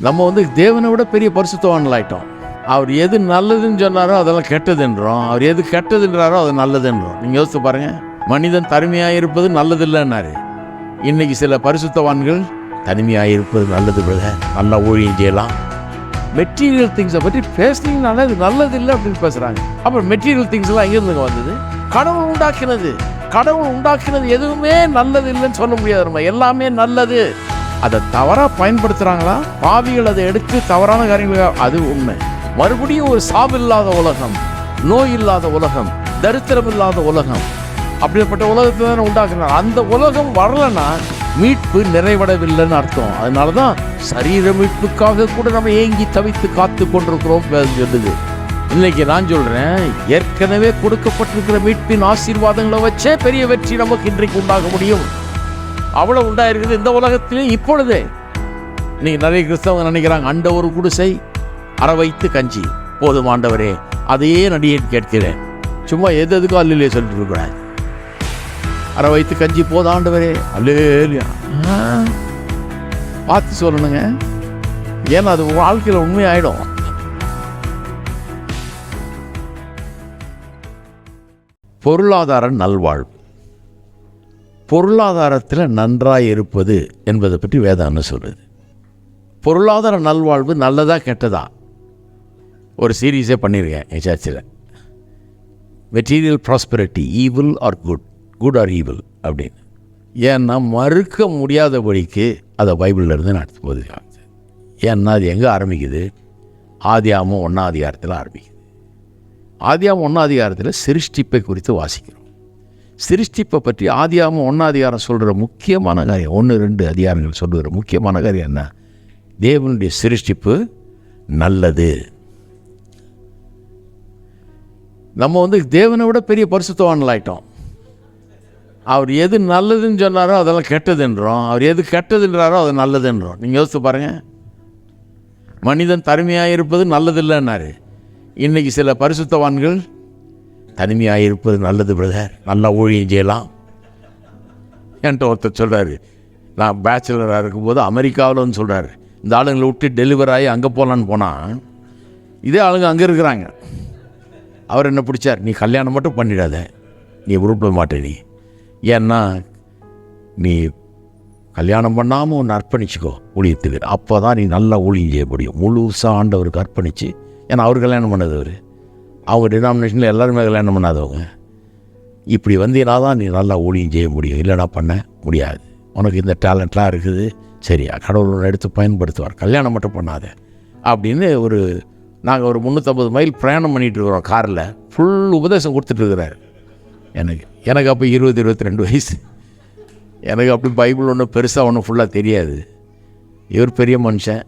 நம்ம தேவனை விட பெரிய பரிசுத்தவான்களாயிட்டோம். அவர் எது நல்லதுன்னு சொன்னாரோ அதெல்லாம் கெட்டதுன்றோம், அவர் எது கெட்டதுன்றாரோ அது நல்லதுன்றோம். நீங்கள் யோசித்து பாருங்கள், மனிதன் தனிமையாக இருப்பது நல்லதில்லைன்னாரு. இன்னைக்கு சில பரிசுத்தவான்கள் தனிமையாக இருப்பது நல்லது, நல்லா ஊழியம் செய்யலாம், மெட்டீரியல் திங்ஸை பற்றி பேசுனீங்கனால அது நல்லது இல்லை அப்படின்னு பேசுகிறாங்க. அப்புறம் மெட்டீரியல் திங்ஸ் எல்லாம் எங்கேருந்துங்க வந்தது? கடவுள் உண்டாக்கினது எதுவுமே நல்லது இல்லைன்னு சொல்ல முடியாது. நம்ம எல்லாமே நல்லது. அதை தவறாக பயன்படுத்துகிறாங்களா பாவிகள், அதை எடுத்து தவறான காரியங்கள், அது உண்மை. மறுபடியும் ஒரு சாவில்லாத உலகம், நோய் இல்லாத உலகம், தரித்திரம் இல்லாத உலகம், அப்படிப்பட்ட உலகத்தை தானே உண்டாக்குறாங்க. அந்த உலகம் வரலன்னா மீட்பு நிறைவடவில்லைன்னு அர்த்தம். அதனால தான் சரீர மீட்புக்காக கூட நம்ம ஏங்கி தவித்து காத்து கொண்டிருக்கிறோம் சொல்லுது. இன்னைக்கு நான் சொல்றேன், ஏற்கனவே கொடுக்கப்பட்டிருக்கிற மீட்பின் ஆசீர்வாதங்களை வச்சே பெரிய வெற்றி நமக்கு இன்றைக்கு உண்டாக முடியும். அவ்வளவு உண்டாயிருக்குது இந்த உலகத்திலே. இப்பொழுதே இன்னைக்கு நிறைய கிறிஸ்தவங்க நினைக்கிறாங்க, அண்ட ஒரு குடிசை அரை வைத்து கஞ்சி போதும் ஆண்டவரே, அதையே நடிகேன் கேட்கிறேன். சும்மா எதுக்கும் அல்லையே சொல்லிட்டு இருக்கிறேன், அரை வைத்து கஞ்சி போதும் ஆண்டவரே அல்லேலியா பார்த்து சொல்லணுங்க. ஏன்னா அது வாழ்க்கையில் உண்மையாயிடும். பொருளாதார நல்வாழ்வு, பொருளாதாரத்தில் நன்றாய் இருப்பது என்பதை பற்றி வேதான்னு சொல்லுது. பொருளாதார நல்வாழ்வு நல்லதா கெட்டதா ஒரு சீரீஸே பண்ணியிருக்கேன் என் சர்ச்சில். Material prosperity, evil are good, good or evil அப்படின்னு. ஏன்னா மறுக்க முடியாதபடிக்கு அதை பைபிளிலிருந்து நடத்து போது. ஏன்னா அது எங்கே ஆரம்பிக்குது? ஆதியாகமம் 1ஆம் அதிகாரத்தில் ஆரம்பிக்குது. ஆதியாகமம் 1ஆம் அதிகாரத்தில் சிருஷ்டிப்பை குறித்து வாசிக்கிறோம். சிருஷ்டிப்பை பற்றி ஆதியாகமம் 1ஆம் அதிகாரம் சொல்கிற முக்கியமான காரியம், 1-2 அதிகாரங்கள் சொல்லுகிற முக்கியமான காரியம் என்ன? தேவனுடைய சிருஷ்டிப்பு நல்லது. நம்ம தேவனை விட பெரிய பரிசுத்தவான்களாயிட்டோம். அவர் எது நல்லதுன்னு சொன்னாரோ அதெல்லாம் கெட்டதுன்றோம், அவர் எது கெட்டதுன்றாரோ அது நல்லதுன்றோம். நீங்கள் யோசித்து பாருங்கள், மனிதன் தனிமையாக இருப்பது நல்லதில்லைன்னாரு. இன்றைக்கி சில பரிசுத்தவான்கள் தனிமையாக இருப்பது நல்லது நல்லா ஊழியம் செய்யலாம். என்கிட்ட ஒருத்தர் சொல்கிறாரு, நான் பேச்சுலராக இருக்கும்போது அமெரிக்காவில் வந்து சொல்கிறாரு, இந்த ஆளுங்களை விட்டு டெலிவர் ஆகி அங்கே போகலான்னு போனால் இதே ஆளுங்க அங்கே இருக்கிறாங்க. அவர் என்ன பிடிச்சார், நீ கல்யாணம் மட்டும் பண்ணிடாத, நீ உருப்பட மாட்டே, நீ ஏன்னா நீ கல்யாணம் பண்ணாமல் ஒன்று அர்ப்பணிச்சிக்கோ ஊழியத்துக்கு, அப்போ தான் நீ நல்லா ஊழியம் செய்ய முடியும். முழுசாக ஆண்டவருக்கு அர்ப்பணித்து. ஏன்னா அவர் கல்யாணம் பண்ணதவர், அவங்க டினாமினேஷனில் எல்லாருமே கல்யாணம் பண்ணாதவங்க. இப்படி வந்தீங்கன்னா தான் நீ நல்லா ஊழியம் செய்ய முடியும், இல்லைனா பண்ண முடியாது. உனக்கு இந்த டேலண்ட்லாம் இருக்குது, சரியா கடவுளோட எடுத்து பயன்படுத்துவார், கல்யாணம் மட்டும் பண்ணாத அப்படின்னு நாங்கள் ஒரு 350 மைல் பிரயாணம் பண்ணிகிட்டு இருக்கிறோம் காரில். ஃபுல் உபதேசம் கொடுத்துட்ருக்கிறார். எனக்கு அப்போ 20-22 வயசு. எனக்கு அப்படி பைபிள் ஒன்றும் பெருசாக ஒன்றும் ஃபுல்லாக தெரியாது. இவர் பெரிய மனுஷன்,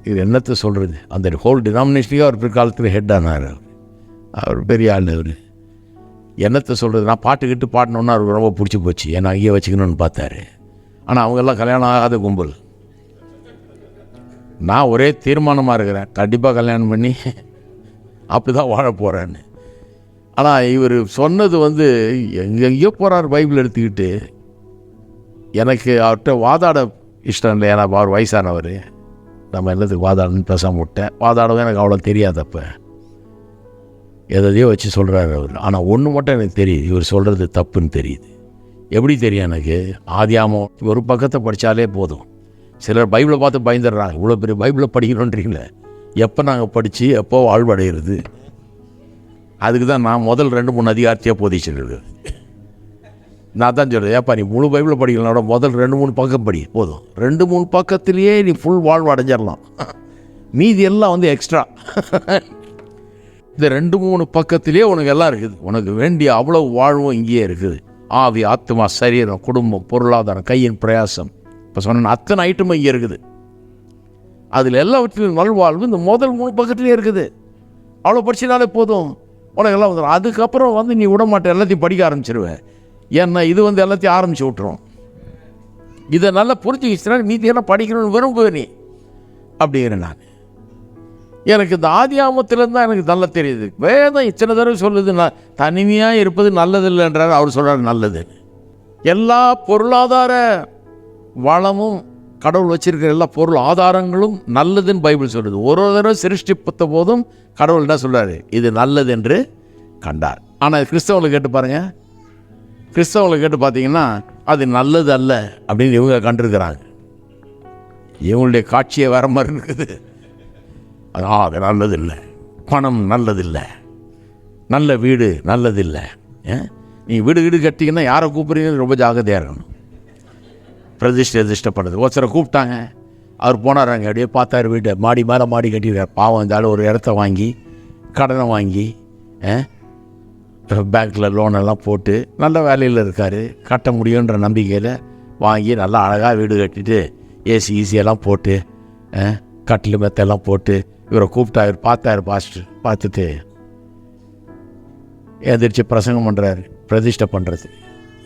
இவர் என்னத்தை சொல்கிறது, அந்த ஹோல் டினாமினேஷனுக்கே அவர் பிற்காலத்தில் ஹெட் ஆனார். அவர் பெரிய ஆள். அவர் என்னத்தை சொல்கிறது, நான் பாட்டுக்கிட்டு பாடினோன்னா அவருக்கு ரொம்ப பிடிச்சி போச்சு, ஏன்னா அங்கேயே வச்சுக்கணும்னு பார்த்தாரு. ஆனால் அவங்கெல்லாம் கல்யாணம் ஆகாத கும்பல். நான் ஒரே தீர்மானமாக இருக்கிறேன், கண்டிப்பாக கல்யாணம் பண்ணி அப்படி தான் வாழ போகிறேன்னு. ஆனால் இவர் சொன்னது எங்கெங்கேயோ போகிறார் பைபிள் எடுத்துக்கிட்டு. எனக்கு அவர்கிட்ட வாதாட இஷ்டம் இல்லை, ஏன்னா அவர் வயசானவர், நம்ம எல்லாத்துக்கு வாதாடணும்னு பேசாமல் விட்டேன். வாதாடவும் எனக்கு அவ்வளோ தெரியாது. அப்போ எதையோ வச்சு சொல்கிறார் அவர். ஆனால் ஒன்று மட்டும் எனக்கு தெரியுது, இவர் சொல்கிறது தப்புன்னு தெரியுது. எப்படி தெரியும் எனக்கு? ஆதியாகமம் ஒரு பக்கத்தை படித்தாலே போதும். சிலர் பைபிளை பார்த்து பயந்துடுறாங்க, இவ்வளோ பெரிய பைபிளை படிக்கணுன்றீங்களே, எப்போ நாங்கள் படித்து எப்போ வாழ்வடைகிறது? அதுக்கு தான் நான் முதல் 2-3 அதிகாரத்தையே போதிச்சிருக்கேன். நான் தான் சொல்கிறேன், ஏப்பா நீ முழு பைபிளை படிக்கலனோட முதல் 2-3 பக்கம் படி போதும். 2-3 பக்கத்திலேயே நீ ஃபுல் வாழ்வு அடைஞ்சிடலாம். மீதி எல்லாம் எக்ஸ்ட்ரா. இந்த 2-3 பக்கத்திலே உனக்கு எல்லாம் இருக்குது. உனக்கு வேண்டிய அவ்வளோ வாழ்வும் இங்கேயே இருக்குது. ஆவி, ஆத்மா, சரீரம், குடும்பம், பொருளாதாரம், கையின் பிரயாசம், இப்போ சொன்ன அத்தனை ஐட்டமும் இங்கே இருக்குது. அதில் எல்லாவற்றிலும் நல்வாழ்வு இந்த முதல் 3 பக்கத்துலேயே இருக்குது. அவ்வளோ படிச்சினாலே போதும், உனக்கு எல்லாம் வந்துடும். அதுக்கப்புறம் நீ விட மாட்டேன், எல்லாத்தையும் படிக்க ஆரம்பிச்சிருவேன். ஏன்னா இது எல்லாத்தையும் ஆரம்பித்து விட்டுரும். இதை நல்லா புரிஞ்சுக்கிச்சுன்னா மீதியெல்லாம் படிக்கணும்னு விரும்புவேன் நீ அப்படிங்கிறேன் நான். எனக்கு இந்த ஆதியாகமத்திலேருந்து தான் எனக்கு நல்லா தெரியுது. வேதம் இத்தனை தடவை சொல்லுது, நான் தனிமையாக இருப்பது நல்லதில்லைன்றார், அவர் சொல்கிறார் நல்லது. எல்லா பொருளாதார வளமும் கடவுள் வச்சிருக்கிற எல்லா பொருள் ஆதாரங்களும் நல்லதுன்னு பைபிள் சொல்லுது. ஒரு தடவை சிருஷ்டிப்பத்த போதும் கடவுள் என்ன சொல்கிறாரு, இது நல்லது என்று கண்டார். ஆனால் கிறிஸ்தவங்களை கேட்டு பாருங்கள், கிறிஸ்தவங்களை கேட்டு பார்த்தீங்கன்னா அது நல்லது அல்ல அப்படின்னு இவங்க கண்டிருக்கிறாங்க. இவங்களுடைய காட்சியை வேற மாதிரி இருக்குது. அது நல்லதில்லை, பணம் நல்லதில்லை, நல்ல வீடு நல்லதில்லை. நீங்கள் வீடு கட்டிங்கன்னா யாரை கூப்பிட்றீங்கன்னு ரொம்ப ஜாகிரதையாக இருக்கணும். பிரதிஷ்டப்படுறது ஒருத்தரை கூப்பிட்டாங்க, அவர் போனாராங்க, அப்படியே பார்த்தாரு வீட்டை, மாடி மேலே மாடி கட்டியிருக்கார். பாவம் இருந்தாலும் ஒரு இடத்த வாங்கி கடனை வாங்கி பேங்க்கில் லோனெல்லாம் போட்டு நல்ல வேலையில் இருக்கார், கட்ட முடியுன்ற நம்பிக்கையில் வாங்கி நல்லா அழகாக வீடு கட்டிட்டு ஏசி ஈஸியெல்லாம் போட்டு கட்டில் மெத்தெல்லாம் போட்டு இவரை கூப்பிட்டாரு. பார்த்தாரு பாஸ்டர், பார்த்துட்டு எந்திரிச்சு பிரசங்கம் பண்ணுறாரு, பிரதிஷ்டை பண்ணுறது.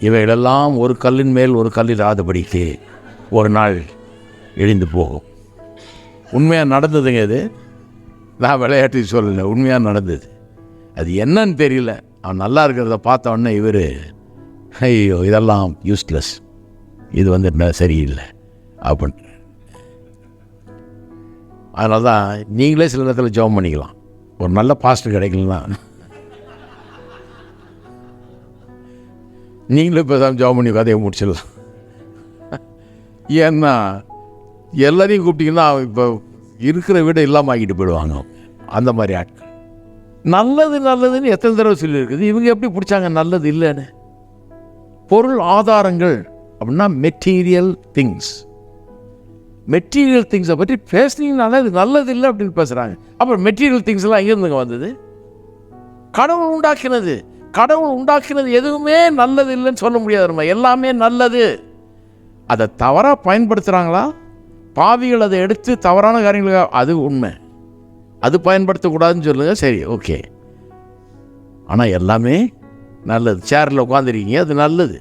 இவைகளெல்லாம் ஒரு கல்லின் மேல் ஒரு கல்லில் ஆதபடிக்கு ஒரு நாள் இழிந்து போகும். உண்மையாக நடந்ததுங்க இது, நான் விளையாட்டு சொல்லலை, உண்மையாக நடந்தது. அது என்னன்னு தெரியல. அவன் நல்லா இருக்கிறத பார்த்த உடனே இவர் ஐயோ இதெல்லாம் யூஸ்லெஸ், இது வந்து சரியில்லை அப்படின்னு. அதனால தான் நீங்களே சில நேரத்தில் ஜெபம் பண்ணிக்கலாம், ஒரு நல்ல பாஸ்டர் கிடைக்கலாம். நீங்களும் இப்போ தான் ஜெபம் பண்ணி கதையை முடிச்சிடலாம். ஏன்னா எல்லாரையும் கூப்பிட்டிங்கன்னா இப்போ இருக்கிற வீடை இல்லாமல் ஆக்கிட்டு போயிடுவாங்க. அந்த மாதிரி ஆட்கள் நல்லதுன்னு எத்தனை தடவை சொல்லியிருக்குது. இவங்க எப்படி பிடிச்சாங்க நல்லது இல்லைன்னு? பொருள் ஆதாரங்கள் அப்படின்னா மெட்டீரியல் திங்ஸை பற்றி பேசுனீங்கனால இது நல்லது இல்லை அப்படின்னு பேசுகிறாங்க. அப்புறம் மெட்டீரியல் திங்ஸ்லாம் எங்கேருந்துங்க வந்தது? கடவுள் உண்டாக்கினது எதுவுமே நல்லது இல்லைன்னு சொல்ல முடியாது. நம்ம எல்லாமே நல்லது. அதை தவறாக பயன்படுத்துகிறாங்களா பாவிகள், அதை எடுத்து தவறான காரியங்களுக்கு, அது உண்மை, அது பயன்படுத்தக்கூடாதுன்னு சொல்லுங்கள், சரி ஓகே. ஆனால் எல்லாமே நல்லது. சேரில் உட்காந்துருக்கீங்க, அது நல்லது.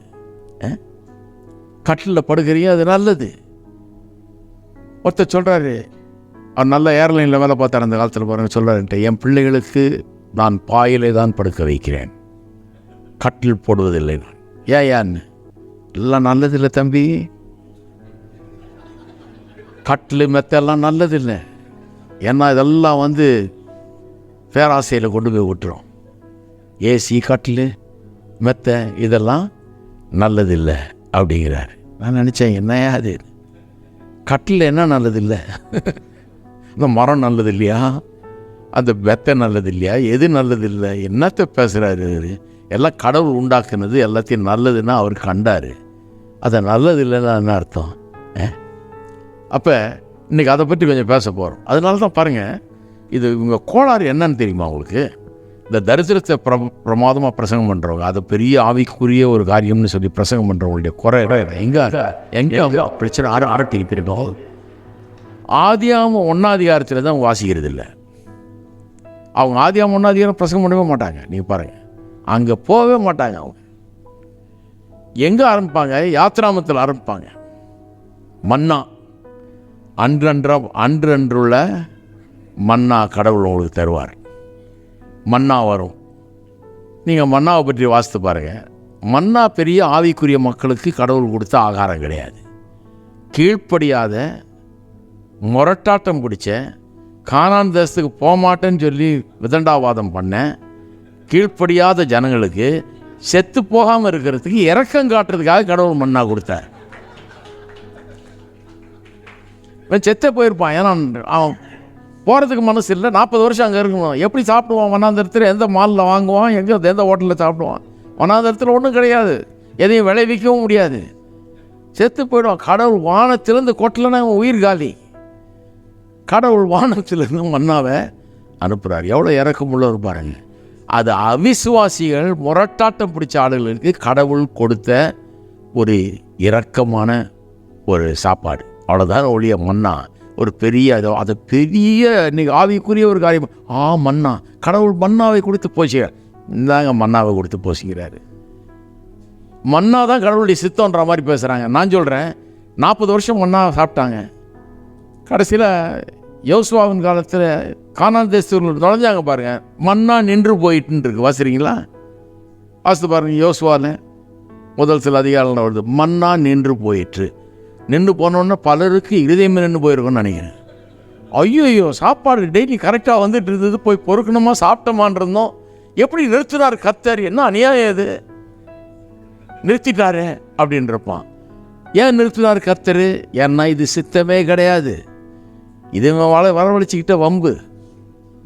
கட்டிலில் படுக்கிறீங்க, அது நல்லது. ஒருத்தர் சொல்கிறாரு, அவர் நல்ல ஏர்லைனில் வேலை பார்த்தார் அந்த காலத்தில் பாருங்கள், சொல்கிறாருன்ட்டு, என் பிள்ளைகளுக்கு நான் பாயிலே தான் படுக்க வைக்கிறேன், கட்டில் போடுவதில்லை. ஏன்னு? எல்லாம் நல்லதில்லை தம்பி, கட்டில் மெத்தெல்லாம் நல்லதில்லை. ஏன்னா இதெல்லாம் வந்து பேராசையில் கொண்டு போய் விட்டுரும். ஏசி கட்டில் மெத்தை இதெல்லாம் நல்லதில்லை அப்படிங்கிறாரு. நான் நினச்சேன், என்னையா அது கட்டில் என்ன நல்லதில்லை? இந்த மரம் நல்லது இல்லையா, அந்த மெத்தை நல்லது இல்லையா, எது நல்லதில்லை? என்னத்தை பேசுகிறாரு? எல்லாம் கடவுள் உண்டாக்குனது எல்லாத்தையும் நல்லதுன்னா அவர் கண்டார். அதை நல்லது இல்லைன்னா என்ன அர்த்தம்? அப்போ இன்றைக்கி அதை பற்றி கொஞ்சம் பேச போகிறோம். அதனால தான் பாருங்கள், இது இவங்க கோளாறு என்னன்னு தெரியுமா உங்களுக்கு? இந்த தரித்திரத்தை பிரமாதமாக பிரசங்கம் பண்ணுறவங்க, அதை பெரிய ஆவிக்குரிய ஒரு காரியம்னு சொல்லி பிரசங்கம் பண்ணுறவங்களுடைய குறை இடம் எங்கே பிரச்சனை அரட்டிருப்போம். ஆதியாகமம் 1ஆம் அதிகாரத்தில் தான் வாசிக்கிறது இல்லை. அவங்க ஆதியாகமம் 1ஆம் அதிகாரம் பிரசங்கம் பண்ணவே மாட்டாங்க. நீங்கள் பாருங்கள், அங்கே போகவே மாட்டாங்க. அவங்க எங்கே ஆரம்பிப்பாங்க? யாத்ராமத்தில் ஆரம்பிப்பாங்க. மன்னா, அன்றன்றுள்ள மன்னா கடவுள் உங்களுக்கு தருவார். மன்னா வரும். நீங்கள் மன்னாவை பற்றி வாசித்து பாருங்கள். மன்னா பெரிய ஆவிக்குரிய மக்களுக்கு கடவுள் கொடுத்த ஆகாரம் கிடையாது. கீழ்ப்படியாத, முரட்டாட்டம் பிடிச்ச, கானான் தேசத்துக்கு போகமாட்டேன்னு சொல்லி விதண்டாவாதம் பண்ண கீழ்ப்படியாத ஜனங்களுக்கு செத்து போகாமல் இருக்கிறதுக்கு இரக்கம் காட்டுறதுக்காக கடவுள் மன்னா கொடுத்தார். செத்த போயிருப்பான், ஏன்னா அவன் போகிறதுக்கு மனசு இல்லை, 40 வருஷம் அங்கே இருக்கணும். எப்படி சாப்பிடுவான்? வனாந்தரத்தில் எந்த மாலில் வாங்குவான்? எந்த ஹோட்டலில் சாப்பிடுவான்? வனாந்தரத்தில் ஒன்றும் கிடையாது, எதையும் விளைவிக்கவும் முடியாது. செத்து போயிடுவான். கடவுள் வானத்திலிருந்து கொட்டலைன்னா உயிர் காலி. கடவுள் வானத்திலிருந்து மன்னாவை அனுப்புகிறார். எவ்வளோ இறக்கமுள்ளவர் பாருங்க. அது அவிசுவாசிகள், முரட்டாட்டம் பிடிச்ச ஆளுகளுக்கு கடவுள் கொடுத்த ஒரு இரக்கமான ஒரு சாப்பாடு, அவ்வளோதான் ஒழிய மன்னா ஒரு பெரிய அது பெரிய இன்னைக்கு ஆவிக்குரிய ஒரு காரியம். மன்னா, கடவுள் மன்னாவை கொடுத்து போச்சுக்கிறார். இந்தாங்க மன்னாவை கொடுத்து போச்சுக்கிறாரு. மன்னா தான் கடவுளுடைய சித்தம்ன்ற மாதிரி பேசுகிறாங்க. நான் சொல்கிறேன், 40 வருஷம் மன்னா சாப்பிட்டாங்க. கடைசியில் யோசுவாவின் காலத்தில் கானான் தேசத்தில் நுழைஞ்சாங்க பாருங்கள், மன்னா நின்று போயிட்டுன்னு இருக்கு. வாசிக்கிறீங்களா? வாசித்து பாருங்கள். யோசுவாவில் முதல் சில அதிகாரங்கள் வருது, மன்னா நின்று போயிற்று. நின்று போனோன்னா பலருக்கு இருதயமே நின்று போயிருக்கும்னு நினைக்கிறேன். ஐயோ சாப்பாடு டெய்லி கரெக்டாக வந்துட்டு இருந்தது, போய் பொறுக்கணுமா சாப்பிட்டோமான் இருந்தோம், எப்படி நிறுத்தினார் கர்த்தர், என்ன அநியாயம் இது, நிறுத்திட்டாரு அப்படின்றப்பான். ஏன் நிறுத்தினார் கர்த்தர்? ஏன்னா இது சித்தமே கிடையாது, இது வரவழைச்சிக்கிட்ட வம்பு.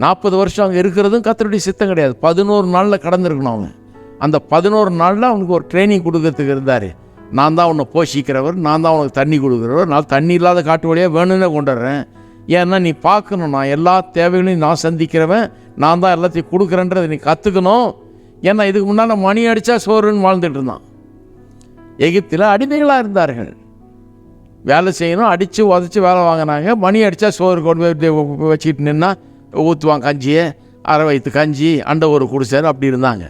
40 வருஷம் அங்கே இருக்கிறதும் கர்த்தருடைய சித்தம் கிடையாது. 11 நாளில் கடந்திருக்கணும் அவன். அந்த 11 நாளில் அவனுக்கு ஒரு ட்ரைனிங் கொடுக்கறதுக்கு இருந்தார். நான் தான் உன்னை போஷிக்கிறவர், நான் தான் உனக்கு தண்ணி கொடுக்குறவர், நான் தண்ணி இல்லாத காட்டு வழியாக வேணும்னே கொண்டுடுறேன். ஏன்னா நீ பார்க்கணும், நான் எல்லா தேவைகளையும் நான் சந்திக்கிறவன், நான் தான் எல்லாத்தையும் கொடுக்குறேன்றதை நீ கற்றுக்கணும். ஏன்னா இதுக்கு முன்னால் மணி அடித்தா சோறுன்னு வாழ்ந்துட்டு இருந்தான். எகிப்தில் அடிமைகளாக இருந்தார்கள், வேலை செய்யணும், அடித்து உதச்சி வேலை வாங்கினாங்க. மணி அடித்தா சோறு கொண்டு போய் வச்சுக்கிட்டு நின்னா ஊற்றுவான் கஞ்சியை, அரை வயிற்று கஞ்சி, அண்டை ஒரு குடிசார், அப்படி இருந்தாங்க.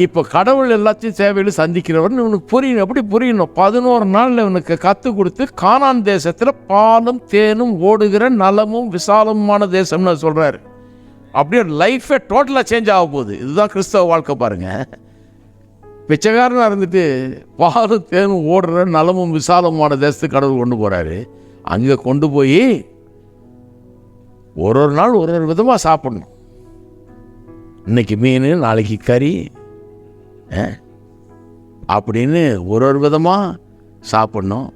இப்போ கடவுள் எல்லாத்தையும் தேவையில் சந்திக்கிறவர்னு இவனுக்கு புரியணும். எப்படி புரியணும்? 11 நாளில் இவனுக்கு கற்றுக் கொடுத்து கானான் தேசத்தில் பாலும் தேனும் ஓடுகிற நலமும் விசாலமான தேசம்னு சொல்கிறாரு. அப்படியே லைஃபே டோட்டலாக சேஞ்ச் ஆக போகுது. இதுதான் கிறிஸ்தவ வாழ்க்கை. பாருங்கள், பிச்சைக்காரனாக இருந்துட்டு பாலும் தேனும் ஓடுற நலமும் விசாலமான தேசத்துக்கு கடவுள் கொண்டு போகிறாரு. அங்கே கொண்டு போய் ஒரு நாள் ஒரு விதமாக சாப்பிடணும். இன்றைக்கி மீன், நாளைக்கு கறி அப்படின்னு ஒரு விதமாக சாப்பிட்ணும்.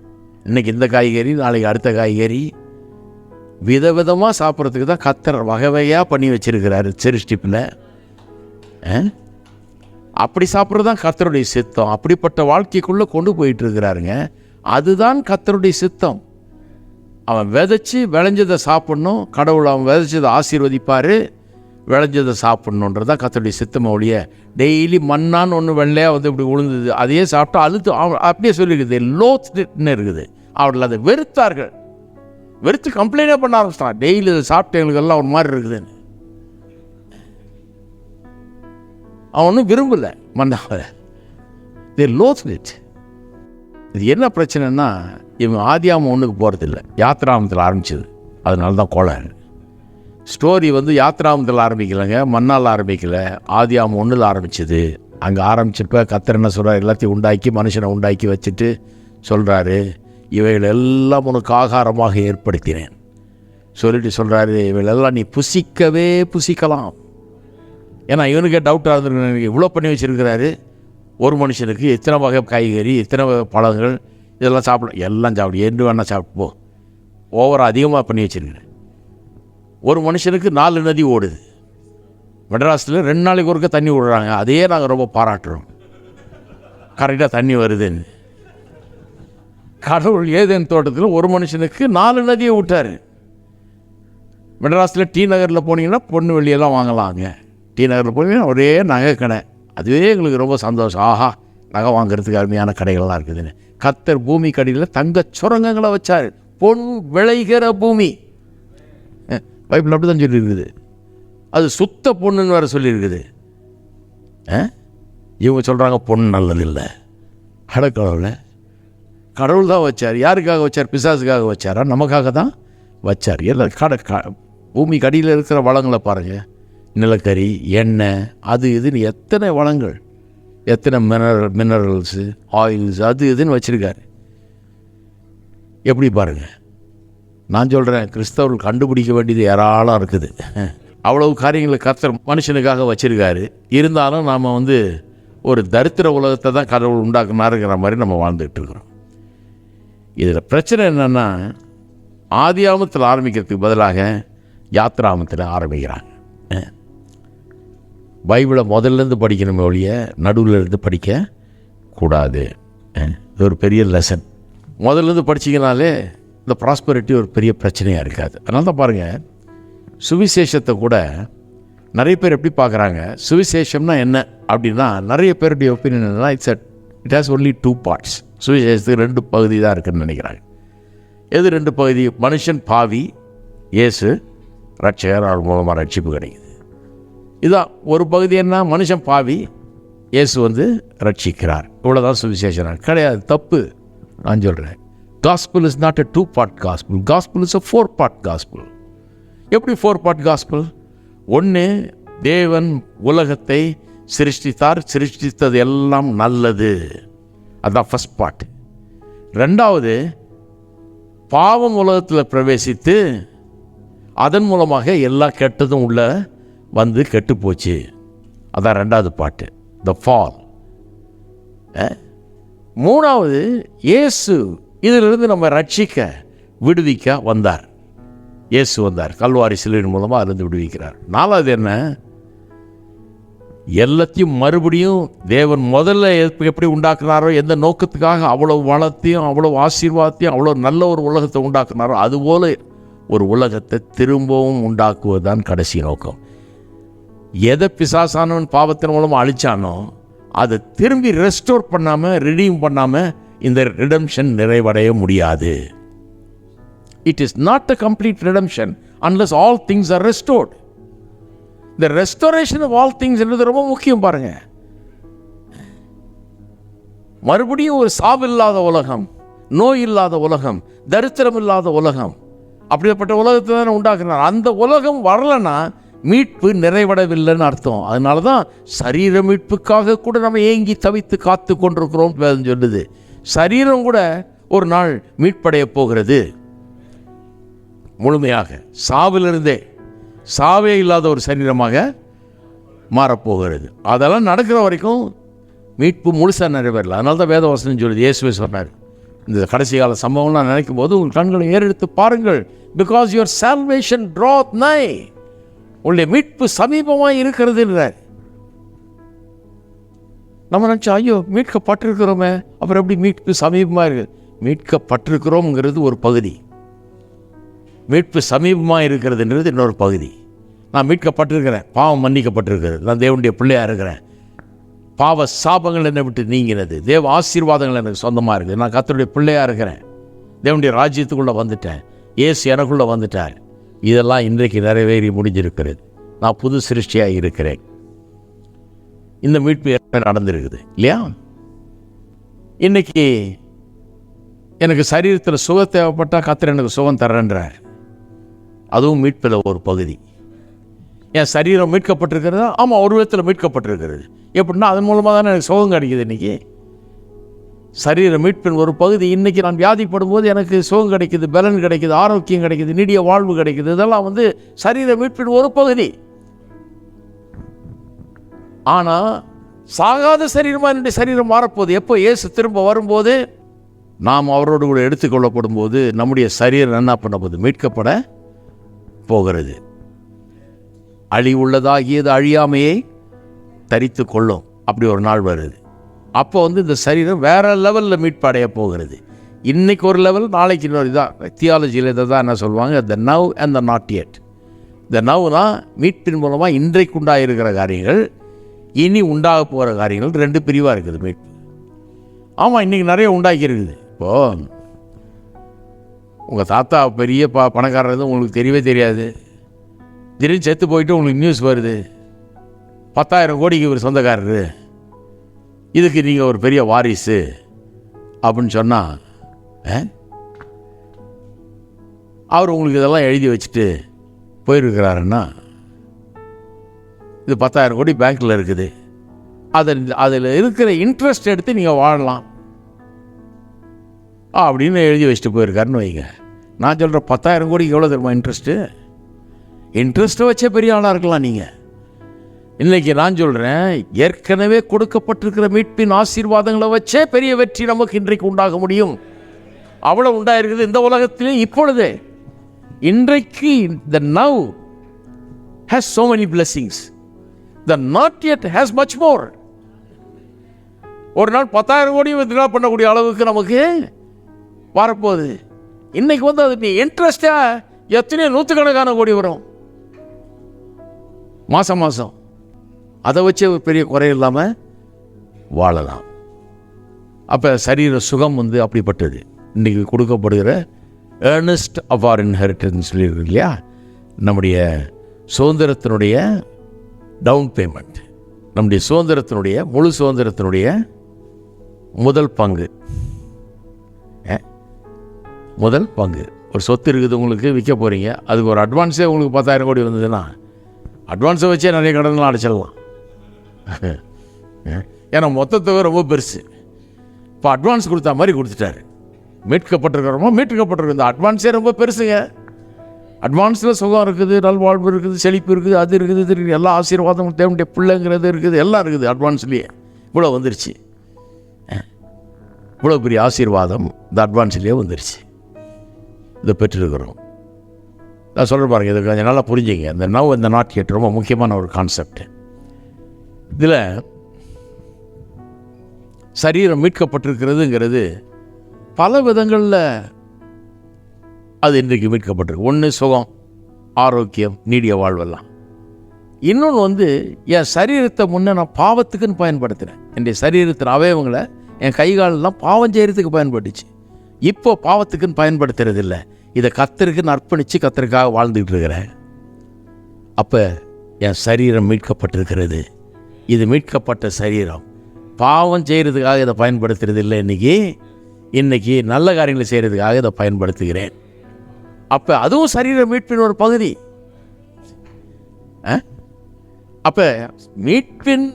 இன்றைக்கி இந்த காய்கறி, நாளைக்கு அடுத்த காய்கறி, விதவிதமாக சாப்பிட்றதுக்கு தான் கர்த்தர் வகை வகையாக பண்ணி வச்சுருக்கிறாரு சிருஷ்டிப்பில். அப்படி சாப்பிட்றது தான் கர்த்தருடைய சித்தம். அப்படிப்பட்ட வாழ்க்கைக்குள்ளே கொண்டு போயிட்டுருக்கிறாருங்க. அதுதான் கர்த்தருடைய சித்தம். அவன் விதைச்சி விளைஞ்சதை சாப்பிட்ணும். கடவுள் அவன் விதைச்சதை ஆசீர்வதிப்பார், விளைஞ்சதை சாப்பிட்ணுன்றதான் கர்த்தருடைய சித்தம். ஒழிய டெய்லி மண்ணான்னு ஒன்று வெள்ளையாக வந்து இப்படி விழுந்தது அதையே சாப்பிட்டா அழுத்து அப்படியே சொல்லியிருக்குது, லோத்னு இருக்குது. அவர்கள் அதை வெறுத்தார்கள், வெறுத்து கம்ப்ளைண்டே பண்ண ஆரம்பிச்சிட்டான். டெய்லி அதை சாப்பிட்டு எங்களுக்கெல்லாம் ஒரு மாதிரி இருக்குதுன்னு. அவன் ஒன்றும் விரும்பலை மண்ணாவை, லோத்னிட். இது என்ன பிரச்சனைன்னா, இவன் ஆதியாமம் 1க்கு போகிறதில்ல, யாத்ராமத்தில் ஆரம்பிச்சது. அதனால தான் கோளாறு. ஸ்டோரி வந்து யாத்ராமத்தில் ஆரம்பிக்கலைங்க, மண்ணால் ஆரம்பிக்கலை, ஆதியாமம் 1ல் ஆரம்பிச்சது. அங்கே ஆரம்பிச்சப்போ கர்த்தர் என்ன சொல்கிறார், எல்லாத்தையும் உண்டாக்கி மனுஷனை உண்டாக்கி வச்சுட்டு சொல்கிறாரு, இவைகள் எல்லாம் உனக்கு ஆகாரமாக ஏற்படுத்தினேன் சொல்லிட்டு சொல்கிறாரு, இவைகளெல்லாம் நீ புசிக்கவே புசிக்கலாம். ஏன்னா இவனுக்கே டவுட்டாக இருந்திருக்கு, இவ்வளோ பண்ணி வச்சுருக்கிறாரு, ஒரு மனுஷனுக்கு எத்தனை வகை காய்கறி, எத்தனை வகை பழங்கள், இதெல்லாம் சாப்பிட, எல்லாம் சாப்பிடு, எண்டு வேணால் சாப்பிட்டு போ, ஓவராக அதிகமாக பண்ணி வச்சுருக்கிறேன். ஒரு மனுஷனுக்கு 4 நதி ஓடுது. மெட்ராஸில் 2 நாளைக்கு ஒருக்க தண்ணி விடுறாங்க. அதையே நாங்கள் ரொம்ப பாராட்டுறோம், கரெக்டாக தண்ணி வருதுன்னு. கடவுள் ஏதேன் தோட்டத்தில் ஒரு மனுஷனுக்கு 4 நதியை விட்டார். மெட்ராஸில் டி நகரில் போனீங்கன்னா பொண்ணு வெளியெல்லாம் வாங்கலாங்க. டி நகரில் போனீங்கன்னா ஒரே நகை கடை. அதுவே எங்களுக்கு ரொம்ப சந்தோஷம். ஆஹா, நகை வாங்கிறதுக்கு அருமையான கடைகள்லாம் இருக்குதுன்னு. கர்த்தர் பூமி கடியில் தங்க சுரங்கங்களை வச்சார். பொன் விளைகிற பூமி. பைபிள் அப்படி தான் சொல்லியிருக்குது. அது சுத்த பொண்ணுன்னு வேறு சொல்லியிருக்குது. இவங்க சொல்கிறாங்க பொண்ணு நல்லது இல்லை. கடவுளை கடவுள் தான் வச்சார். யாருக்காக வச்சார்? பிசாசுக்காக வச்சாரா? நமக்காக தான் வச்சார். எல்லாம் பூமி கடியில் இருக்கிற வளங்களை பாருங்கள், நிலக்கரி, எண்ணெய், அது இதுன்னு எத்தனை வளங்கள், எத்தனை மினரல்ஸு, ஆயில்ஸ், அது இதுன்னு வச்சுருக்காரு. எப்படி பாருங்கள். நான் சொல்கிறேன், கிறிஸ்தவர்கள் கண்டுபிடிக்க வேண்டியது ஏராளம் இருக்குது. அவ்வளவு காரியங்களை கர்த்தர் மனுஷனுக்காக வச்சுருக்காரு. இருந்தாலும் நாம் வந்து ஒரு தரித்திர உலகத்தை தான் கடவுள் உண்டாக்குனாருங்கிற மாதிரி நம்ம வாழ்ந்துகிட்டு இருக்கிறோம். இதில் பிரச்சனை என்னென்னா, ஆதியாமத்தில் ஆரம்பிக்கிறதுக்கு பதிலாக யாத்ராமத்தில் ஆரம்பிக்கிறாங்க. பைபிளை முதல்லேருந்து படிக்கணுமே ஒழிய நடுவில் இருந்து படிக்கக்கூடாது. இது ஒரு பெரிய லெசன். முதல்லேருந்து படிச்சிங்கனாலே இந்த ப்ராஸ்பரிட்டி ஒரு பெரிய பிரச்சனையாக இருக்காது. அதனால தான் பாருங்கள், சுவிசேஷத்தை கூட நிறைய பேர் எப்படி பார்க்குறாங்க, சுவிசேஷம்னா என்ன அப்படின்னா, நிறைய பேருடைய ஒப்பீனியன் என்னன்னா, இட் ஹாஸ் ஒன்லி 2 பார்ட்ஸ். சுவிசேஷத்துக்கு 2 பகுதி தான் இருக்குதுன்னு நினைக்கிறாங்க. எது 2 பகுதி? மனுஷன் பாவி, இயேசு ரட்சகர், அவர் மூலமாக ரட்சிப்பு கிடைக்குது. இதுதான் ஒரு பகுதி. என்ன? மனுஷன் பாவி, இயேசு வந்து ரட்சிக்கிறார். இவ்வளோதான் சுவிசேஷம். கிடையாது, தப்பு. நான் சொல்கிறேன், gospel is not a 2-part gospel. Gospel is a 4-part gospel. எப்படி 4-part gospel? 1, தேவன் உலகத்தை சிருஷ்டித்தார், சிருஷ்டித்தது எல்லாம் நல்லது. அதுதான் ஃபர்ஸ்ட் பார்ட். ரெண்டாவது, பாவம் உலகத்தில் பிரவேசித்து அதன் மூலமாக எல்லா கெட்டதும் உள்ள வந்து கெட்டு போச்சு. அதான் ரெண்டாவது பாட்டு, த ஃபால். மூணாவது, இயேசு இதிலிருந்து நம்ம ரட்சிக்க விடுவிக்க வந்தார். இயேசு வந்தார், கல்வாரி சிலுவையின் மூலமாக அதிலிருந்து விடுவிக்கிறார். நாலாவது என்ன, எல்லாத்தையும் மறுபடியும் தேவன் முதல்ல எப்படி உண்டாக்குனாரோ, எந்த நோக்கத்துக்காக அவ்வளவு வளத்தையும் அவ்வளவு ஆசீர்வாதத்தையும் அவ்வளோ நல்ல ஒரு உலகத்தை உண்டாக்குனாரோ, அதுபோல் ஒரு உலகத்தை திரும்பவும் உண்டாக்குவது தான் கடைசி நோக்கம். எதை பிசாசானவன் பாவத்தின் மூலமாக அழிச்சானோ அதை திரும்பி ரெஸ்டோர் பண்ணாமல், ரிடீம் பண்ணாமல் இந்த ரிடம்ஷன் நிறைவடைய முடியாது. It is not a complete redemption unless all things are restored. இந்த ரெஸ்டோரேஷன் ஆஃப் ஆல் திங்ஸ் என்பது ரொம்ப முக்கியம். பாருங்க, மறுபடியும் ஒரு சாவில்லாத உலகம், நோய் இல்லாத உலகம், தரித்திரம் இல்லாத உலகம், அப்படிப்பட்ட உலகத்தை தானே உண்டாக்குறார். அந்த உலகம் வரலன்னா மீட்பு நிறைவடவில்லைன்னு அர்த்தம். அதனால தான் சரீர மீட்புக்காக கூட நம்ம ஏங்கி தவித்து காத்து கொண்டிருக்கிறோம் சொல்லுது. சரீரம் கூட ஒரு நாள் மீட்படைய போகிறது முழுமையாக. சாவிலிருந்தே சாவே இல்லாத ஒரு சரீரமாக மாறப்போகிறது. அதெல்லாம் நடக்கிற வரைக்கும் மீட்பு முழுசாக நிறைவேறல. அதனால தான் வேதவசனம் சொல்லுது, இயேசுவே சொன்னார், இந்த கடைசி கால சம்பவம்லாம் நினைக்கும் போது உங்கள் கண்களை ஏறெடுத்து பாருங்கள், பிகாஸ் யுவர் சால்வேஷன் ட்ராத் நை, உங்களுடைய மீட்பு சமீபமாக இருக்கிறது என்றார். நம்ம நினச்சோம், ஐயோ மீட்கப்பட்டிருக்கிறோமே, அப்புறம் எப்படி மீட்பு சமீபமாக இருக்குது? மீட்கப்பட்டிருக்கிறோங்கிறது ஒரு பகுதி, மீட்பு சமீபமாக இருக்கிறதுன்றது இன்னொரு பகுதி. நான் மீட்கப்பட்டிருக்கிறேன், பாவம் மன்னிக்கப்பட்டிருக்கிறது, நான் தேவனுடைய பிள்ளையாக இருக்கிறேன், பாவ சாபங்கள் என்னை விட்டு நீங்கினது, தேவ ஆசீர்வாதங்கள் எனக்கு சொந்தமாக இருக்குது, நான் கர்த்தருடைய பிள்ளையாக இருக்கிறேன், தேவனுடைய ராஜ்யத்துக்குள்ளே வந்துட்டேன், இயேசு எனக்குள்ளே வந்துட்டார். இதெல்லாம் இன்றைக்கு நிறைவேறி முடிஞ்சிருக்கிறது. நான் புது சிருஷ்டியாக இருக்கிறேன். இந்த மீட்பு நடந்திருக்குது இல்லையா? இன்னைக்கு எனக்கு சரீரத்தில் சுகம் தேவைப்பட்டால் கர்த்தர் எனக்கு சுகம் தர்றேன்றார். அதுவும் மீட்பில் ஒரு பகுதி. என் சரீரம் மீட்கப்பட்டிருக்கிறதா? ஆமாம், ஒரு விதத்தில் மீட்கப்பட்டிருக்கிறது. எப்படின்னா அதன் மூலமாக தானே எனக்கு சுகம் கிடைக்குது. இன்றைக்கி சரீர மீட்பின் ஒரு பகுதி. இன்றைக்கி நான் வியாதிப்படும் போது எனக்கு சுகம் கிடைக்குது, பலன் கிடைக்குது, ஆரோக்கியம் கிடைக்குது, நீடிய வாழ்வு கிடைக்குது. இதெல்லாம் சரீர மீட்பின் ஒரு பகுதி. ஆனால் சாகாத சரீரமாக என்னுடைய சரீரம் மாறப்போகுது. எப்போ இயேசு திரும்ப வரும்போது, நாம் அவரோடு கூட எடுத்துக்கொள்ளப்படும் போது நம்முடைய சரீரம் என்ன பண்ண போகுது? மீட்கப்பட போகிறது. அழிவுள்ளதாகியது அழியாமையை தரித்து கொள்ளும். அப்படி ஒரு நாள் வருது. அப்போ இந்த சரீரம் வேற லெவலில் மீட்படைய போகிறது. இன்னைக்கு ஒரு லெவல், நாளைக்கு இன்னொரு. இதான் தியாலஜியில் இதை தான் என்ன சொல்லுவாங்க, the now and the not yet. The நவ்னா மீட்பின் மூலமாக இன்றைக்கு உண்டாகிருக்கிற காரியங்கள், இனி உண்டாக போகிற காரியங்கள் ரெண்டு பிரிவாக இருக்குது மீட்பு. ஆமாம், இன்றைக்கி நிறைய உண்டாக்கி இருக்குது. இப்போது உங்கள் தாத்தா பெரிய பணக்காரர் உங்களுக்கு தெரியவே தெரியாது. திடீர்னு செத்து போயிட்டு உங்களுக்கு நியூஸ் வருது, 10,000 கோடிக்கு இவர் சொந்தக்காரரு, இதுக்கு நீங்கள் ஒரு பெரிய வாரிசு அப்படின்னு சொன்னால், அவர் உங்களுக்கு இதெல்லாம் எழுதி வச்சுட்டு போயிருக்கிறாருன்னா, இது 10,000 கோடி பேங்க்கில் இருக்குது, அதில் இருக்கிற இன்ட்ரெஸ்ட் எடுத்து நீங்கள் வாழலாம் அப்படின்னு எழுதி வச்சுட்டு போயிருக்காருன்னு வைங்க. நான் சொல்கிறேன், 10,000 கோடிக்கு எவ்வளோ தெரியுமா இன்ட்ரெஸ்ட்டு? இன்ட்ரெஸ்ட்டை வச்சே பெரிய ஆளாக இருக்கலாம் நீங்கள். இன்றைக்கி நான் சொல்கிறேன், ஏற்கனவே கொடுக்கப்பட்டிருக்கிற மீட்பின் ஆசீர்வாதங்களை வச்சே பெரிய வெற்றி நமக்கு இன்றைக்கு உண்டாக முடியும். அவ்வளோ உண்டாயிருக்குது இந்த உலகத்திலே. இப்பொழுது இன்றைக்கு the now has so many blessings, the not yet has much more. ஒரு நாள் 10,000 கோடியும் வித்ட்ரா பண்ணக்கூடிய அளவுக்கு நமக்கு வரப்போகுது. இன்றைக்கி அது நீ இன்ட்ரெஸ்டாக எத்தனையோ நூற்றுக்கணக்கான கோடி வரும் மாதம் மாதம். அதை வச்சு பெரிய குறை இல்லாமல் வாழலாம். அப்போ சரீர சுகம் அப்படிப்பட்டது. இன்றைக்கி கொடுக்கப்படுகிற ஏர்னஸ்ட் ஆஃப் ஆர் இன்ஹெரிட்டன்ஸ் சொல்லியிருக்கு இல்லையா, நம்முடைய சுதந்திரத்தினுடைய டவுன் பேமெண்ட், நம்முடைய சுதந்திரத்தினுடைய முழு சுதந்திரத்தினுடைய முதல் பங்கு. முதல் பங்கு. ஒரு சொத்து இருக்குது உங்களுக்கு, விற்க போகிறீங்க, அதுக்கு ஒரு அட்வான்ஸே உங்களுக்கு 10,000 கோடி வந்ததுன்னா அட்வான்ஸை வச்சே நிறைய கடன்லாம் அடைச்சிடலாம். ஏன்னா மொத்தத்தொகை ரொம்ப பெருசு. இப்போ அட்வான்ஸ் கொடுத்தா மாதிரி கொடுத்துட்டாரு. மீட்கப்பட்டிருக்கிறோம். இந்த அட்வான்ஸே ரொம்ப பெருசுங்க. அட்வான்ஸில் சுகம் இருக்குது, நல்வாழ்வு இருக்குது, செழிப்பு இருக்குது, அது இருக்குது, இது இருக்குது, எல்லா ஆசீர்வாதமும் தேவனுடைய பிள்ளைங்கிறது இருக்குது, எல்லாம் இருக்குது அட்வான்ஸ்லேயே. இவ்வளோ வந்துருச்சு. இவ்வளோ பெரிய ஆசீர்வாதம் இந்த அட்வான்ஸ்லேயே வந்துருச்சு. இதை பெற்றிருக்கிறோம். நான் சொல்கிறேன் பாருங்கள், இது கொஞ்சம் நல்லா புரிஞ்சுங்க. இந்த நவ் இந்த நாட் எட் ரொம்ப முக்கியமான ஒரு கான்செப்ட். இதில் சரீரம் மீட்கப்பட்டிருக்கிறதுங்கிறது பல விதங்களில் அது இன்றைக்கு மீட்கப்பட்டிருக்கு. ஒன்று சுகம், ஆரோக்கியம், நீடிய வாழ்வெல்லாம். இன்னொன்று என் சரீரத்தை முன்னே நான் பாவத்துக்குன்னு பயன்படுத்தினேன். என்னுடைய சரீரத்தின் அவயவங்களை, என் கைகாலெல்லாம் பாவம் செய்கிறதுக்கு பயன்பட்டுச்சு. இப்போ பாவத்துக்குன்னு பயன்படுத்துறது இல்லை. இதை கர்த்தருக்குன்னு அர்ப்பணித்து கர்த்தருக்காக வாழ்ந்துக்கிட்டு இருக்கிறேன். அப்போ என் சரீரம் மீட்கப்பட்டிருக்கிறது. இது மீட்கப்பட்ட சரீரம். பாவம் செய்கிறதுக்காக இதை பயன்படுத்துறது இல்லை. இன்றைக்கி நல்ல காரியங்களை செய்கிறதுக்காக இதை பயன்படுத்துகிறேன். அப்போ அதுவும் சரீர மீட்பின் ஒரு பகுதி. அப்போ மீட்பின்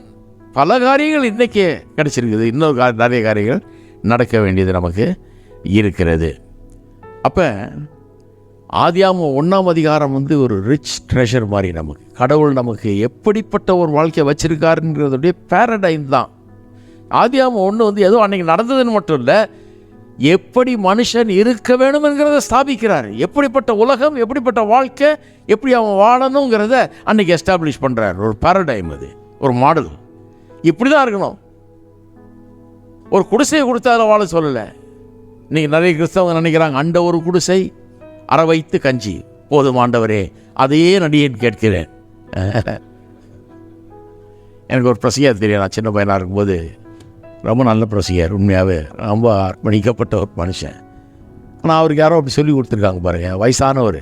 பல காரியங்கள் இன்றைக்கி கிடச்சிருக்குது. இன்னொரு நிறைய காரியங்கள் நடக்க வேண்டியது நமக்கு இருக்கிறது. அப்போ ஆதியாகமம் 1ஆம் அதிகாரம் ஒரு ரிச் ட்ரெஷர் மாதிரி. கடவுள் நமக்கு எப்படிப்பட்ட ஒரு வாழ்க்கையை வச்சுருக்காருங்கிறதுடைய பேரடைம் தான். ஆதியாகமம் 1 ஏதோ அன்றைக்கி நடந்ததுன்னு மட்டும் இல்லை, எப்படி மனுஷன் இருக்க வேணும் என்கிறத ஸ்தாபிக்கிறார். எப்படிப்பட்ட உலகம், எப்படிப்பட்ட வாழ்க்கை, எப்படி அவன் வாழணுங்கிறத அன்றைக்கி எஸ்டாப்ளிஷ் பண்ணுறார். ஒரு பேரடைம், அது ஒரு மாடல். இப்படி தான் இருக்கணும். ஒரு குடிசையை கொடுத்து அதில் வாழ சொல்லலை. இன்றைக்கி நிறைய கிறிஸ்தவங்க நினைக்கிறாங்க, அண்ட ஒரு குடிசை அரை வைத்து கஞ்சி போதும் ஆண்டவரே, அதையே நடிகேன்னு கேட்கிறேன். எனக்கு ஒரு பிரசங்கியார் தெரியும். நான் சின்ன பையனாக இருக்கும்போது ரொம்ப நல்ல பிரசங்கியார். உண்மையாகவே ரொம்ப அர்ப்பணிக்கப்பட்ட ஒரு மனுஷன். ஆனால் அவருக்கு யாரோ அப்படி சொல்லி கொடுத்துருக்காங்க பாருங்கள். வயசானவர்,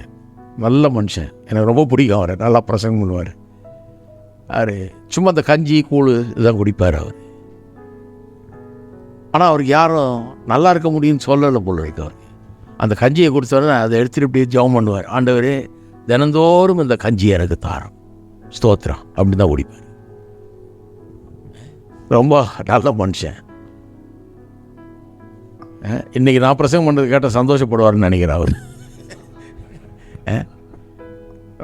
நல்ல மனுஷன், எனக்கு ரொம்ப பிடிக்கும். அவர் நல்லா பிரசங்கம் பண்ணுவார். அவர் சும்மா அந்த கஞ்சி கூழ் இதுதான் குடிப்பார் அவர். ஆனால் அவருக்கு யாரும் நல்லா இருக்க முடியும்னு சொல்லலை போல இருக்கு. அவருக்கு அந்த கஞ்சியை கொடுத்தோடனே அதை எடுத்துகிட்டு இப்படி ஜெபம் பண்ணுவார். ஆண்டவரே, தினந்தோறும் இந்த கஞ்சி எனக்கு தாரம், ஸ்தோத்திரம், அப்படி தான் குடிப்பார். ரொம்ப நல்ல மனுஷன். இன்றைக்கி நான் பிரசங்கம் பண்ணுறது கேட்டால் சந்தோஷப்படுவார்னு நினைக்கிறேன். அவர்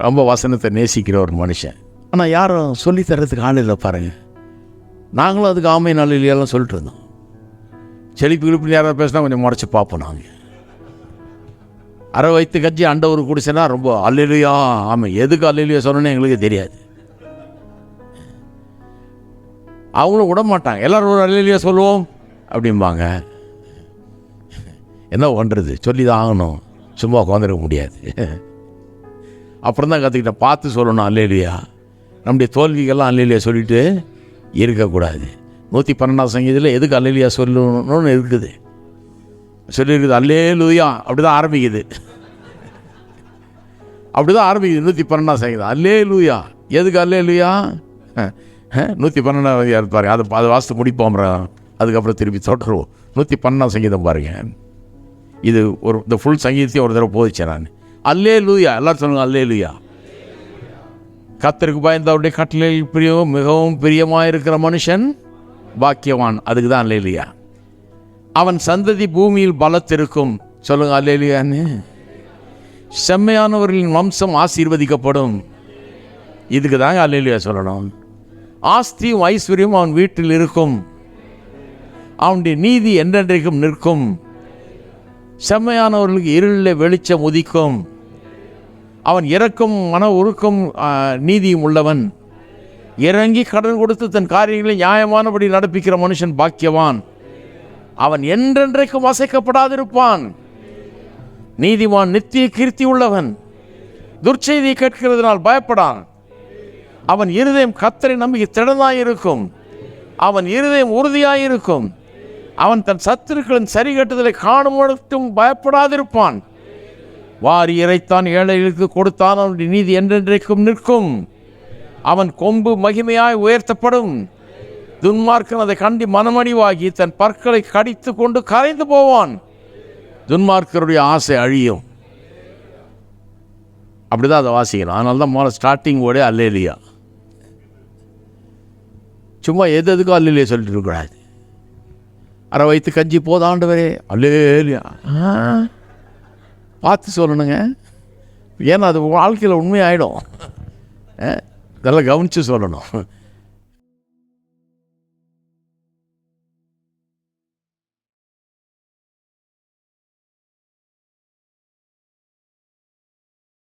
ரொம்ப வசனத்தை நேசிக்கிற ஒரு மனுஷன். ஆனால் யாரும் சொல்லித்தரத்துக்கு ஆள் இல்லை பாருங்கள். நாங்களும் அதுக்கு ஆமை நாளிலாம் சொல்லிட்டு இருந்தோம். செழிப்பு கிழிப்பு யாராவது பேசினா கொஞ்சம் முறைச்சி பார்ப்போம். நாங்கள் அரை வைத்து கஞ்சி அண்ட ஒரு குடிசைனா ரொம்ப அல்லேலூயா. ஆமாம், எதுக்கு அல்லேலூயா சொன்னோன்னு எங்களுக்கு தெரியாது. அவங்களும் விட மாட்டாங்க. எல்லோரும் ஒரு அல்லேலூயா சொல்லுவோம் அப்படிம்பாங்க. என்ன பண்ணுறது, சொல்லி தான் ஆகணும், சும்மா உட்காந்துருக்க முடியாது. அப்புறம் தான் கற்றுக்கிட்டேன், பார்த்து சொல்லணும் அல்லேலூயா. நம்முடைய தோல்விகள்லாம் அல்லேலூயா சொல்லிட்டு இருக்கக்கூடாது. 112ஆம் சங்கீதத்தில் எதுக்கு அல்லேலூயா சொல்லணும்னு இருக்குது, சொல்லியிருக்குது. அல்லேலூயா அப்படி தான் ஆரம்பிக்குது. அப்படி தான் ஆரம்பிக்குது 112ஆம் சங்கீதம். அல்லேலூயா. எதுக்கு அல்லேலூயா? 112ஆம் இருப்பாரு. அதை வாசித்து முடிப்போம், அதுக்கப்புறம் திருப்பி தொடருவோம். 112ஆம் சங்கீதம் பாருங்கள். இது இந்த ஃபுல் சங்கீதத்தையும் ஒரு தடவை போதிச்சேன் நான். அல்லேலூயா, எல்லாரும் சொல்லுங்கள் அல்லேலூயா. கர்த்தருக்கு பயந்தவருடைய கட்டளையில் மிகவும் பிரியமாக இருக்கிற மனுஷன் பாக்கியவான். அதுக்கு தான் அல்லேலூயா. அவன் சந்ததி பூமியில் பலத்திருக்கும். சொல்லுங்க அல்லேலூயான்னு. செம்மையானவர்களின் வம்சம் ஆசீர்வதிக்கப்படும். இதுக்கு தாங்க அல்லேலூயா சொல்லணும். ஆஸ்தியும் ஐஸ்வர்யம் அவன் வீட்டில் இருக்கும். அவனுடைய நீதி என்றென்றைக்கும் நிற்கும். செம்மையானவர்களுக்கு இருளில் வெளிச்சம் உதிக்கும். அவன் இறக்கும் மன உருக்கும் நீதியும் உள்ளவன். இறங்கி கடன் கொடுத்து தன் காரியங்களை நியாயமானபடி நடப்பிக்கிற மனுஷன் பாக்கியவான். அவன் என்றென்றைக்கும் அசைக்கப்படாதிருப்பான். நீதிமான் நித்திய கீர்த்தி உள்ளவன். துர்ச்செய்தியை கேட்கிறதுனால் பயப்படான். அவன் இருதயம் கர்த்தரை நம்பி திடனாயிருக்கும். அவன் இருதயம் உறுதியாயிருக்கும். அவன் தன் சத்துருக்களின் சரிகட்டுதலை காணும் மட்டும் பயப்படாதிருப்பான். வாரி இறைத்தான், ஏழைகளுக்கு கொடுத்தான், அவனுடைய நீதி என்றென்றைக்கும் நிற்கும். அவன் கொம்பு மகிமையாய் உயர்த்தப்படும். துன்மார்க்கன் அதை கண்டி மனமடிவாகி தன் பற்களை கடித்து கொண்டு கரைந்து போவான். துன்மார்க்கருடைய ஆசை அழியும். அப்படிதான் அதை வாசிக்கணும். அதனால தான் முதல்ல ஸ்டார்டிங் ஓடே அல்லேலூயா. சும்மா எதுக்கும் அல்லேலூயா சொல்லிட்டு இருக்கக்கூடாது. அரை வயிற்று கஞ்சி போதும் ஆண்டவரே, அல்லேலூயா. பார்த்து சொல்லணுங்க, ஏன்னா அது வாழ்க்கையில் உண்மையாயிடும். இதெல்லாம் கவனித்து சொல்லணும்.